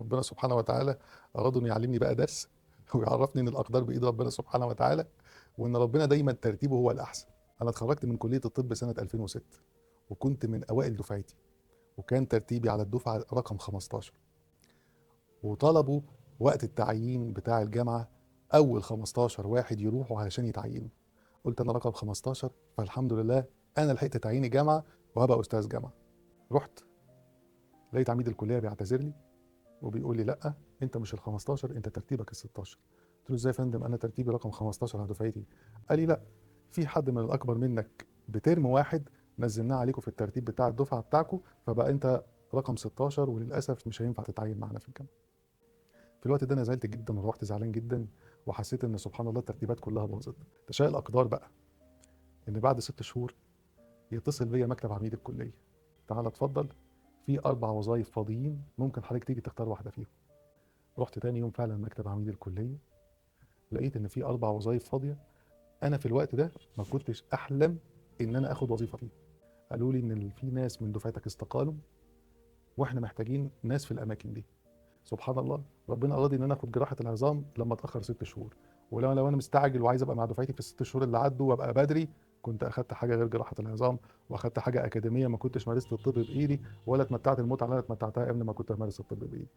ربنا سبحانه وتعالى أراد إنه يعلّمني بقى درس ويعرّفني إن الأقدار بإيد ربنا سبحانه وتعالى، وإن ربنا دايمًا ترتيبه هو الأحسن. أنا اتخرّجت من كلية الطب سنة 2006 وكنت من أوائل دفعتي، وكان ترتيبي على الدفعة رقم 15، وطلبوا وقت التعيين بتاع الجامعة أول 15 واحد يروحوا علشان يتعينوا. قُلت أنا رقم 15 فالحمد لله أنا لحقت تعييني جامعة وهابقى أستاذ جامعة. رُحت لقيت عميد الكلية بيعتذر لي وبيقول لي: لأ، أنت مش ال15، أنت ترتيبك ال16. قُلت له: إزاي يا فندم أنا ترتيبي رقم 15 على دفعتي؟ قال لي: لأ، في حد من الأكبر منك بترم واحد نزّلناه عليكم في الترتيب بتاع الدفعة بتاعكم، فبقى أنت رقم 16 وللأسف مش هينفع تتعيّن معانا في الجامعة. في الوقت ده أنا زعلت جدًا وروّحت زعلان جدًا، وحسيت إن سبحان الله الترتيبات كلها باظت. تشاء الأقدار بقى إن بعد 6 شهور يتصل بيّا مكتب عميد الكلية: تعالَ اتفضل، في 4 وظايف فاضيين ممكن حضرتك تيجي تختار واحدة فيهم. رُحت تاني يوم فعلًا مكتب عميد الكلية، لقيت إن في 4 وظايف فاضية. أنا في الوقت ده ما كنتش أحلم إن أنا آخد وظيفة فيهم. قالوا لي إن في ناس من دفعتك استقالوا وإحنا محتاجين ناس في الأماكن دي. سبحان الله، ربنا أراد إن أنا آخد جراحة العظام لمّا اتأخر 6 شهور، لو أنا مستعجل وعايز أبقى مع دفعتي في ال6 شهور اللي عدّوا وأبقى بدري، كنت أخدت حاجة غير جراحة العظام، وأخدت حاجة أكاديمية ما كنتش مارست الطب بإيدي، ولا اتمتعت المتعة اللي أنا اتمتعتها قبل ما كنت بامارس الطب بإيدي.